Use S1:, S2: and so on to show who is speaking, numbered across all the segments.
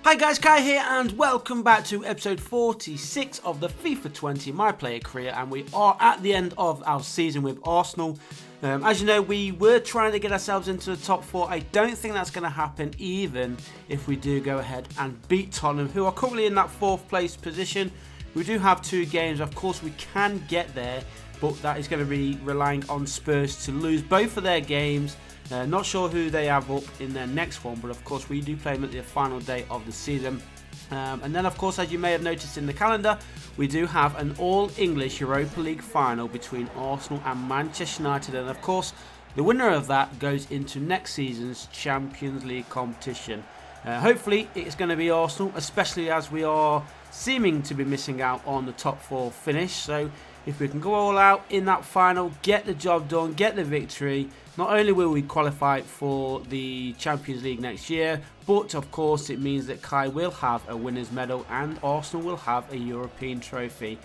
S1: Hi guys, Kai here and welcome back to episode 46 of the FIFA 20 My Player Career, and we are at the end of our season with Arsenal. As you know, we were trying to get ourselves into the top 4. I don't think that's going to happen even if we do go ahead and beat Tottenham, who are currently in that 4th place position. We do have 2 games, of course we can get there, but that is going to be relying on Spurs to lose both of their games. Not sure who they have up in their next one, but of course we do play them at the final day of the season. And then of course, as you may have noticed in the calendar, we do have an all-English Europa League final between Arsenal and Manchester United, and of course the winner of that goes into next season's Champions League competition. Hopefully it's going to be Arsenal, especially as we are seeming to be missing out on the top 4 finish. So if we can go all out in that final, get the job done, get the victory, not only will we qualify for the Champions League next year, but of course it means that Kai will have a winner's medal and Arsenal will have a European trophy.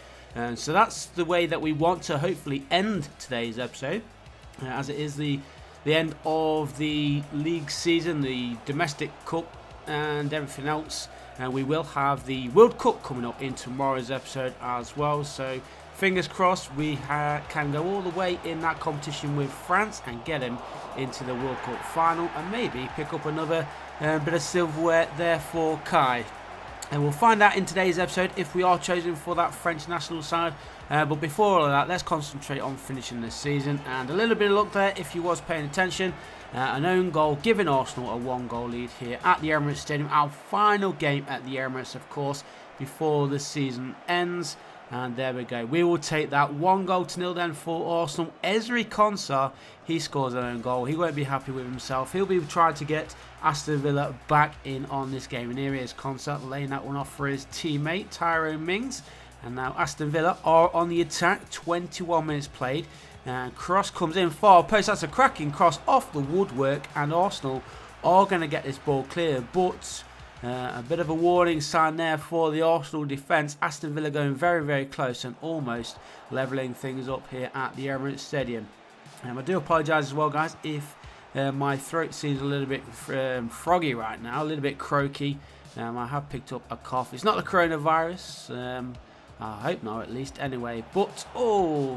S1: So that's the way that we want to hopefully end today's episode, as it is the end of the league season, the domestic cup and everything else. We will have the World Cup coming up in tomorrow's episode as well, so fingers crossed we can go all the way in that competition with France and get him into the World Cup final and maybe pick up another bit of silverware there for Kai. And we'll find out in today's episode if we are chosen for that French national side. But before all of that, let's concentrate on finishing this season. And a little bit of luck there if you was paying attention. An own goal giving Arsenal a 1-goal lead here at the Emirates Stadium. Our final game at the Emirates, of course, before the season ends. And there we go. We will take that 1-0 then for Arsenal. Ezri Konsa, he scores an own goal. He won't be happy with himself. He'll be trying to get Aston Villa back in on this game. And here he is, Konsa, laying that one off for his teammate, Tyrone Mings. And now Aston Villa are on the attack. 21 minutes played. And cross comes in, far post. That's a cracking cross off the woodwork. And Arsenal are going to get this ball clear. But a bit of a warning sign there for the Arsenal defence. Aston Villa going very, very close and almost levelling things up here at the Emirates Stadium. I do apologise as well, guys, if my throat seems a little bit froggy right now, a little bit croaky. I have picked up a cough. It's not the coronavirus. I hope not, at least. Anyway, but,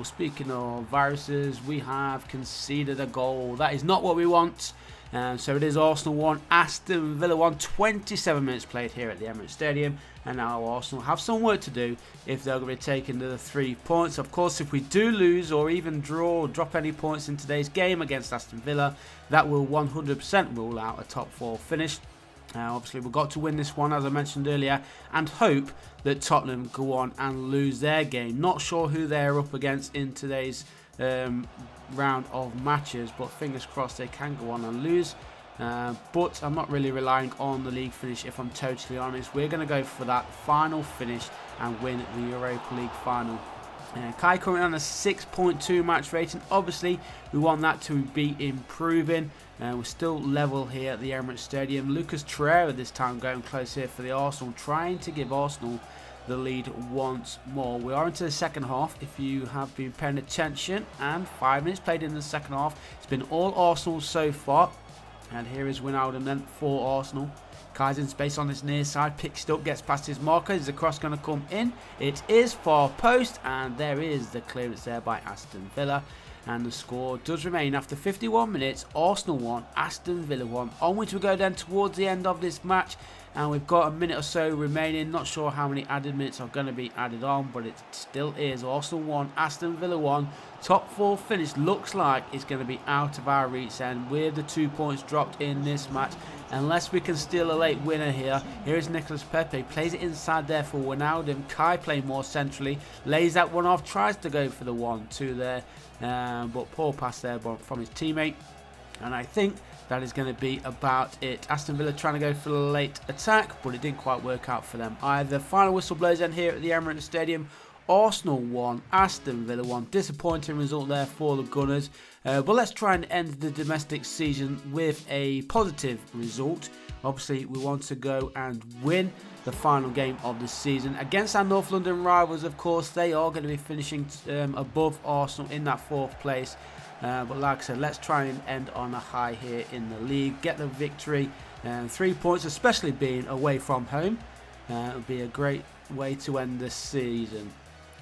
S1: speaking of viruses, we have conceded a goal. That is not what we want. So it is Arsenal 1, Aston Villa 1, 27 minutes played here at the Emirates Stadium. And now Arsenal have some work to do if they're going to be taking the 3 points. Of course, if we do lose or even draw or drop any points in today's game against Aston Villa, that will 100% rule out a top 4 finish. Obviously, we've got to win this one, as I mentioned earlier, and hope that Tottenham go on and lose their game. Not sure who they're up against in today's round of matches, but fingers crossed they can go on and lose. But I'm not really relying on the league finish, if I'm totally honest. We're going to go for that final finish and win the Europa League final. Kai currently on a 6.2 match rating. Obviously, we want that to be improving. We're still level here at the Emirates Stadium. Lucas Torreira this time going close here for the Arsenal, trying to give Arsenal the lead once more. We are into the second half, if you have been paying attention, and 5 minutes played in the second half. It's been all Arsenal so far. And here is Wijnaldum then for Arsenal. Kai's in space on this near side, picks it up, gets past his marker. Is the cross going to come in? It is far post, and there is the clearance there by Aston Villa. And the score does remain after 51 minutes. Arsenal 1, Aston Villa 1. Onwards we go then towards the end of this match. And we've got a minute or so remaining. Not sure how many added minutes are going to be added on, but it still is. Arsenal 1, Aston Villa 1. Top 4 finish looks like it's going to be out of our reach, and with the 2 points dropped in this match, unless we can steal a late winner here. Here is Nicolas Pepe, plays it inside there for Wijnaldum. Kai playing more centrally, lays that one off, tries to go for the 1-2 there, but poor pass there from his teammate. And I think that is going to be about it. Aston Villa trying to go for the late attack, but it didn't quite work out for them either. Final whistle blows in here at the Emirates Stadium. Arsenal 1, Aston Villa 1. Disappointing result there for the Gunners. But let's try and end the domestic season with a positive result. Obviously, we want to go and win the final game of the season against our North London rivals. Of course, they are going to be finishing above Arsenal in that 4th place. But like I said, let's try and end on a high here in the league. Get the victory And 3 points, especially being away from home, would be a great way to end this season.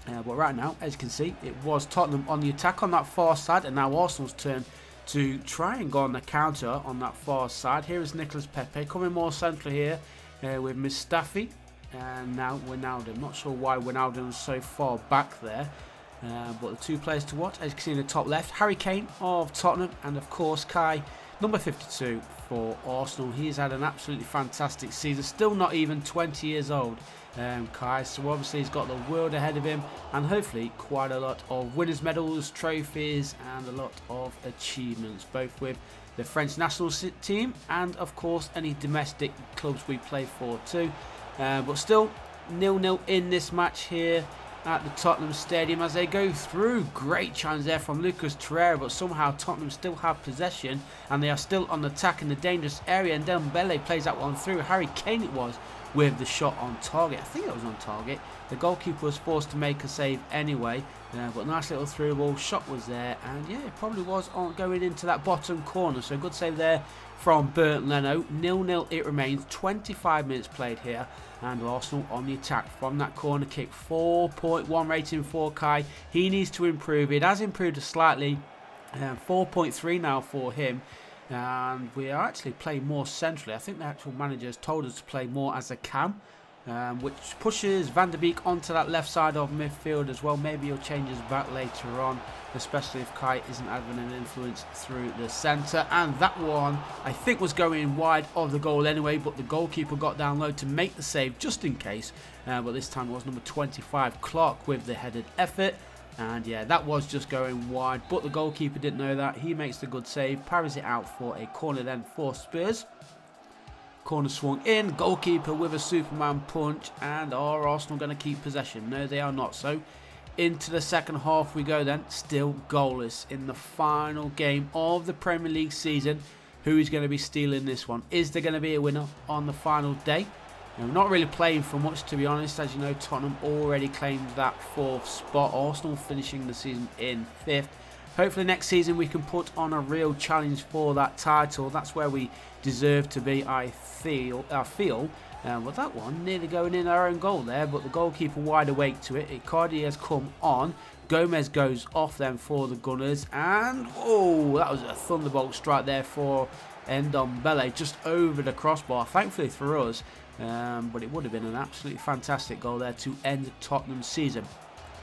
S1: But right now, as you can see, it was Tottenham on the attack on that far side, and now Arsenal's turn to try and go on the counter on that far side. Here is Nicolas Pepe coming more central here with Mustafi, and now Wijnaldum. Not sure why Wijnaldum was so far back there. But the two players to watch, as you can see in the top left, Harry Kane of Tottenham, and of course Kai, number 52 for Arsenal. He's had an absolutely fantastic season, still not even 20 years old, Kai, so obviously he's got the world ahead of him, and hopefully quite a lot of winners' medals, trophies, and a lot of achievements, both with the French national team and of course any domestic clubs we play for too. But still 0-0 in this match here at the Tottenham Stadium as they go through. Great chance there from Lucas Torreira, but somehow Tottenham still have possession and they are still on the attack in the dangerous area, and Dembele plays that one through. Harry Kane it was with the shot on target. I think it was on target. The goalkeeper was forced to make a save anyway, but nice little through ball. Shot was there, and yeah, it probably was on going into that bottom corner, so good save there from Bernd Leno. 0-0 it remains, 25 minutes played here, and Arsenal on the attack from that corner kick. 4.1 rating for Kai. He needs to improve. It has improved slightly, 4.3 now for him, and we are actually playing more centrally. I think the actual manager has told us to play more as a cam, which pushes Van der Beek onto that left side of midfield as well. Maybe he'll change his back later on, especially if Kai isn't having an influence through the centre. And that one I think was going wide of the goal anyway, but the goalkeeper got down low to make the save just in case, but this time it was number 25 Clark with the headed effort. And yeah, that was just going wide, but the goalkeeper didn't know that. He makes the good save, parries it out for a corner then for Spurs. Corner swung in, goalkeeper with a Superman punch, and are Arsenal going to keep possession? No, they are not. So into the second half we go then, still goalless in the final game of the Premier League season. Who is going to be stealing this one? Is there going to be a winner on the final day? We're not really playing for much, to be honest. As you know, Tottenham already claimed that 4th spot. Arsenal finishing the season in 5th. Hopefully next season we can put on a real challenge for that title. That's where we deserve to be, I feel. Well, that one nearly going in our own goal there, but the goalkeeper wide awake to it. Icardi has come on. Gomez goes off then for the Gunners, and oh, that was a thunderbolt strike there for Ndombele, just over the crossbar, thankfully for us, but it would have been an absolutely fantastic goal there to end Tottenham's season.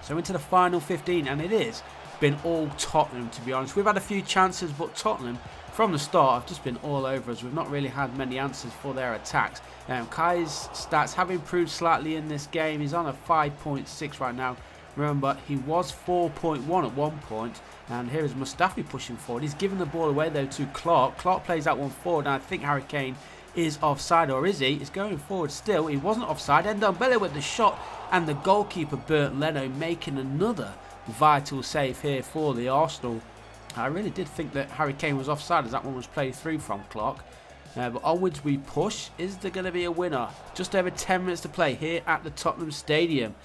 S1: So into the final 15, and it is been all Tottenham, to be honest. We've had a few chances, but Tottenham from the start have just been all over us. We've not really had many answers for their attacks. Kai's stats have improved slightly in this game. He's on a 5.6 right now. Remember, he was 4.1 at one point, and here is Mustafi pushing forward. He's giving the ball away though to Clark. Clark plays that one forward, and I think Harry Kane is offside, or is he? He's going forward still. He wasn't offside. Ndombele with the shot, and the goalkeeper Bernd Leno making another vital save here for the Arsenal. I really did think that Harry Kane was offside as that one was played through from Clark. But onwards we push. Is there going to be a winner? Just over 10 minutes to play here at the Tottenham Stadium.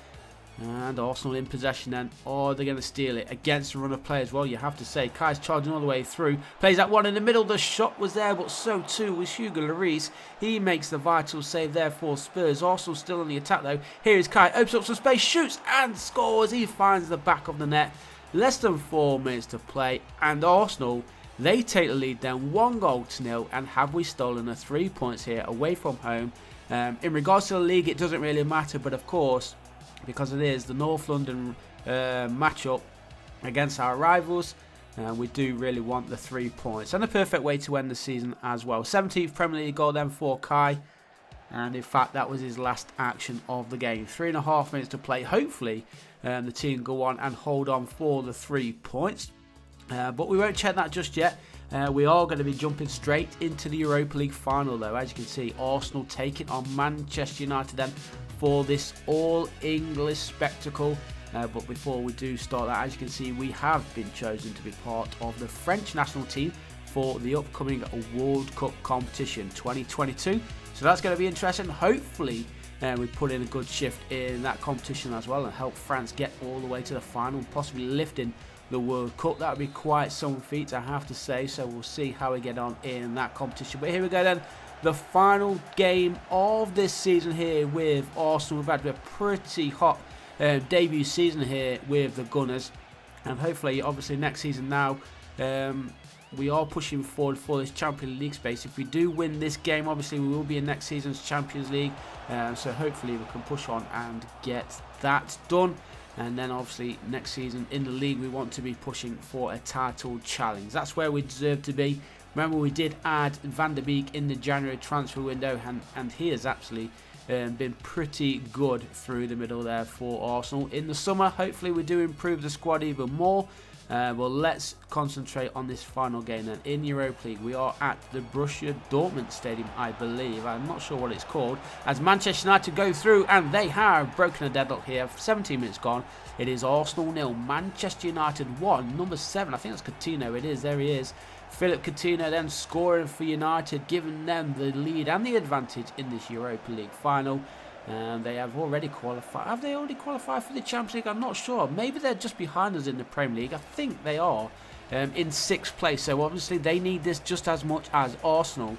S1: And Arsenal in possession then. Or they're going to steal it against a run of play as well, you have to say. Kai's charging all the way through. Plays that one in the middle. The shot was there, but so too was Hugo Lloris. He makes the vital save there for Spurs. Arsenal still on the attack though. Here is Kai. Opens up some space. Shoots and scores. He finds the back of the net. Less than 4 minutes to play. And Arsenal, they take the lead then 1-0, and have we stolen the 3 points here away from home. In regards to the league, it doesn't really matter, but of course, because it is the North London matchup against our rivals, we do really want the 3 points, and a perfect way to end the season as well. 17th Premier League goal then for Kai, and in fact that was his last action of the game. 3.5 minutes to play. Hopefully the team go on and hold on for the 3 points, but we won't check that just yet. We are going to be jumping straight into the Europa League final though. As you can see, Arsenal taking on Manchester United then for this all-English spectacle. But before we do start that, as you can see, we have been chosen to be part of the French national team for the upcoming World Cup competition 2022. So that's going to be interesting. Hopefully we put in a good shift in that competition as well and help France get all the way to the final, possibly lifting the World Cup. That would be quite some feat, I have to say. So we'll see how we get on in that competition. But here we go then. the final game of this season here with Arsenal. We've had a pretty hot debut season here with the Gunners, and hopefully, obviously, next season now, we are pushing forward for this Champions League space. If we do win this game, obviously, we will be in next season's Champions League, so hopefully we can push on and get that done. And then obviously next season in the league we want to be pushing for a title challenge. That's where we deserve to be. Remember, we did add Van der Beek in the January transfer window, and he has actually been pretty good through the middle there for Arsenal. In the summer, hopefully we do improve the squad even more. Well, let's concentrate on this final game then. In Europa League, we are at the Borussia Dortmund Stadium, I believe. I'm not sure what it's called. As Manchester United go through, and they have broken a deadlock here. 17 minutes gone. It is Arsenal 0, Manchester United 1. Number 7, I think that's Coutinho. It is, there he is. Philip Coutinho then scoring for United, giving them the lead and the advantage in this Europa League final. And they have already qualified. Have they already qualified for the Champions League? I'm not sure. Maybe they're just behind us in the Premier League. I think they are in 6th place. So obviously they need this just as much as Arsenal.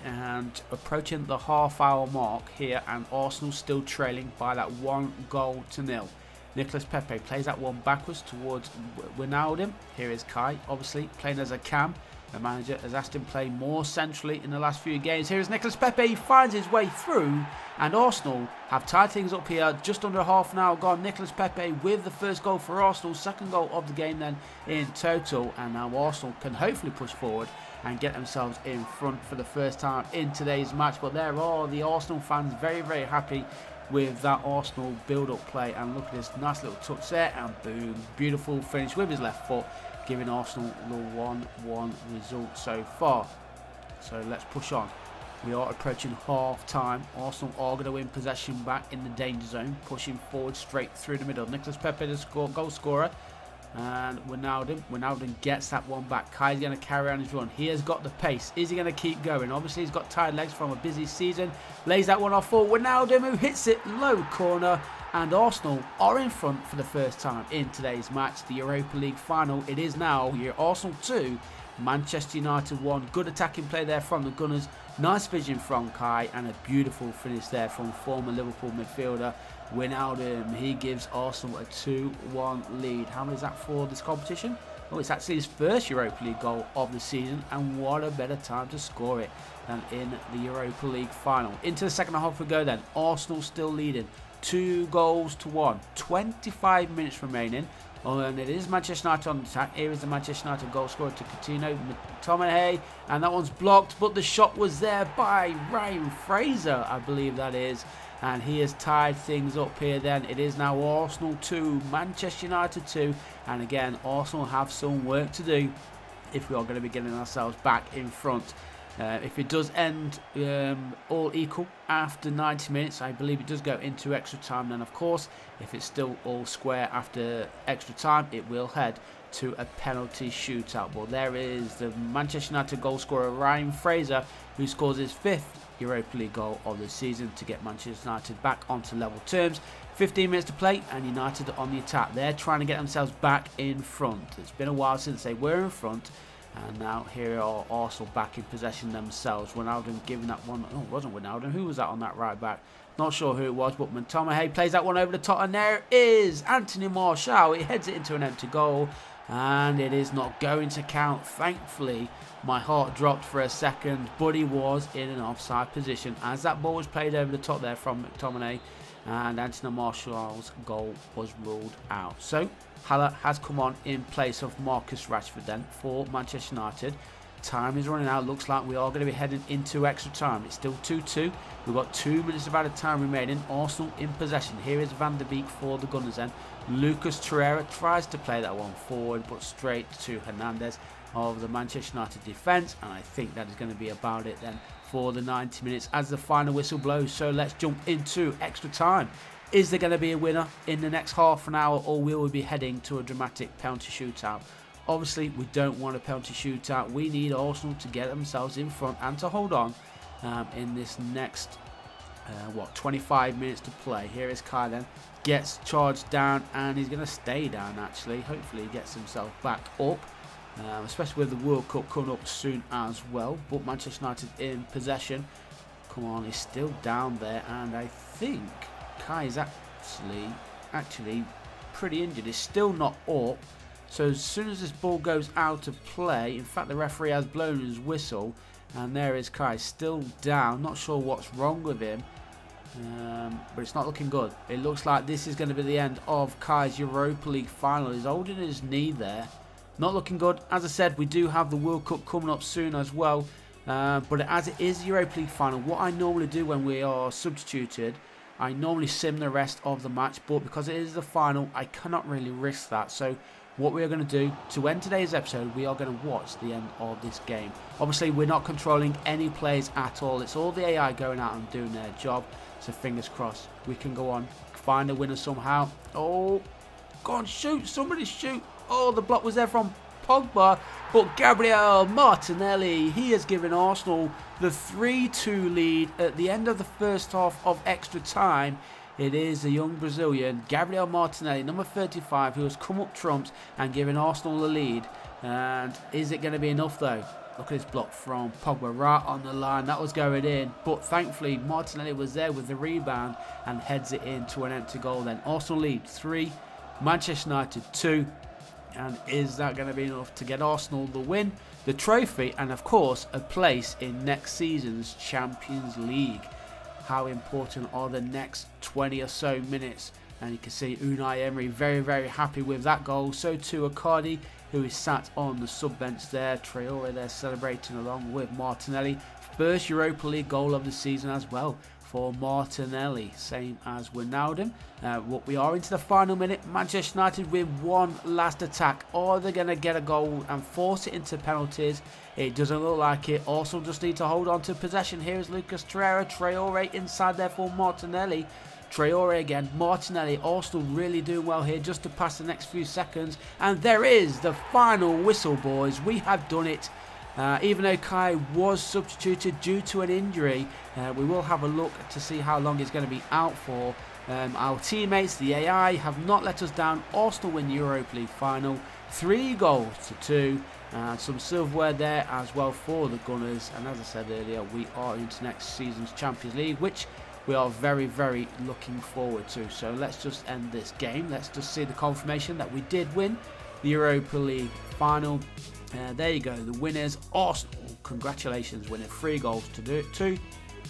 S1: And approaching the half-hour mark here, and Arsenal still trailing by that 1-0. Nicolas Pepe plays that one backwards towards Wijnaldum. Here is Kai, obviously playing as a cam. The manager has asked him to play more centrally in the last few games. Here is Nicolas Pepe. He finds his way through, and Arsenal have tied things up here. Just under half an hour gone. Nicolas Pepe with the first goal for Arsenal. Second goal of the game then in total. And now Arsenal can hopefully push forward and get themselves in front for the first time in today's match. But there are the Arsenal fans very, very happy with that Arsenal build-up play. And look at this nice little touch there, and boom, beautiful finish with his left foot, giving Arsenal the 1-1 result so far. So let's push on. We are approaching half-time. Arsenal are going to win possession back in the danger zone, pushing forward straight through the middle. Nicolas Pepe, the goal scorer, and Wijnaldum gets that one back. Kai's going to carry on his run. He has got the pace. Is he going to keep going? Obviously, he's got tired legs from a busy season. Lays that one off for Wijnaldum, who hits it low corner. And Arsenal are in front for the first time in today's match, the Europa League final. It is now here, Arsenal 2, Manchester United 1. Good attacking play there from the Gunners. Nice vision from Kai, and a beautiful finish there from former Liverpool midfielder Wijnaldum. He gives Arsenal a 2-1 lead. How many is that for this competition? Oh, it's actually his first Europa League goal of the season, and what a better time to score it than in the Europa League final. Into the second half we go then. Arsenal still leading 2-1. 25 minutes remaining. Oh, and it is Manchester United on attack. Here is the Manchester United goal scorer to Coutinho, McTominay, and that one's blocked, but the shot was there by Ryan Fraser, I believe that is, and he has tied things up here then. It is now Arsenal 2, Manchester United 2, and again, Arsenal have some work to do if we are going to be getting ourselves back in front. If it does end all equal after 90 minutes, I believe it does go into extra time. Then, of course, if it's still all square after extra time, it will head to a penalty shootout. Well, there is the Manchester United goal scorer Ryan Fraser, who scores his 5th Europa League goal of the season to get Manchester United back onto level terms. 15 minutes to play, and United on the attack. They're trying to get themselves back in front. It's been a while since they were in front. And now here are Arsenal back in possession themselves. Wijnaldum giving that one. Oh, it wasn't Wijnaldum. Who was that on that right back? Not sure who it was, but McTominay plays that one over the top. And there is Anthony Martial. He heads it into an empty goal. And it is not going to count. Thankfully, my heart dropped for a second. But he was in an offside position as that ball was played over the top there from McTominay. And Anthony Martial's goal was ruled out. So Haller has come on in place of Marcus Rashford then for Manchester United. Time is running out. Looks like we are going to be heading into extra time. It's still 2-2. We've got 2 minutes of added time remaining. Arsenal in possession. Here is Van der Beek for the Gunners then. Lucas Torreira tries to play that one forward, but straight to Hernandez of the Manchester United defence. And I think that is going to be about it then for the 90 minutes as the final whistle blows. So let's jump into extra time. Is there going to be a winner in the next half an hour, or will we be heading to a dramatic penalty shootout? Obviously, we don't want a penalty shootout. We need Arsenal to get themselves in front and to hold on in this next, 25 minutes to play. Here is Kai then. Gets charged down, and he's going to stay down, actually. Hopefully, he gets himself back up. especially with the World Cup coming up soon as well. But Manchester United in possession. Come on, he's still down there, and I think Kai is actually pretty injured. He's still not up. So as soon as this ball goes out of play, in fact the referee has blown his whistle, and there is Kai still down. Not sure what's wrong with him, but it's not looking good. It looks like this is going to be the end of Kai's Europa League final. He's holding his knee there. Not looking good. As I said, we do have the World Cup coming up soon as well. But as it is the Europa League final, what I normally do when we are substituted, I normally sim the rest of the match. But because it is the final, I cannot really risk that. So what we are going to do to end today's episode, we are going to watch the end of this game. Obviously, we're not controlling any players at all. It's all the AI going out and doing their job. So fingers crossed, we can go on, find a winner somehow. Oh, go on, shoot. Somebody shoot. Oh, the block was there from Pogba, but Gabriel Martinelli, he has given Arsenal the 3-2 lead at the end of the first half of extra time. It is the young Brazilian, Gabriel Martinelli, number 35, who has come up trumps and given Arsenal the lead. And is it going to be enough though? Look at this block from Pogba right on the line. That was going in, but thankfully Martinelli was there with the rebound and heads it into an empty goal. Then Arsenal lead 3, Manchester United 2. And is that going to be enough to get Arsenal the win, the trophy, and of course a place in next season's Champions League? How important are the next 20 or so minutes? And you can see Unai Emery very, very happy with that goal. So too Icardi, who is sat on the sub bench there. Traore there celebrating along with Martinelli. First Europa League goal of the season as well for Martinelli, same as Wijnaldum. What we are into the final minute. Manchester United with one last attack. Are they going to get a goal and force it into penalties? It doesn't look like it. Arsenal just need to hold on to possession. Here is Lucas Traore inside there for Martinelli. Traore again, Martinelli. Arsenal really doing well here just to pass the next few seconds. And there is the final whistle, boys. We have done it. Even though Kai was substituted due to an injury, we will have a look to see how long he's going to be out for. Our teammates, the AI, have not let us down. Arsenal win the Europa League final, 3-2. Some silverware there as well for the Gunners. And as I said earlier, we are into next season's Champions League, which we are very, very looking forward to. So let's just end this game. Let's just see the confirmation that we did win the Europa League final. There you go, the winners, Arsenal. Congratulations, winning 3 goals to do it too.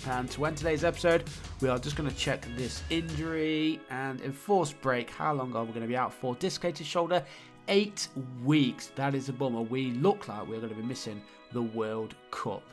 S1: And to end today's episode, we are just going to check this injury and enforced break. How long are we going to be out for? Dislocated shoulder, 8 weeks. That is a bummer. We look like we're going to be missing the World Cup.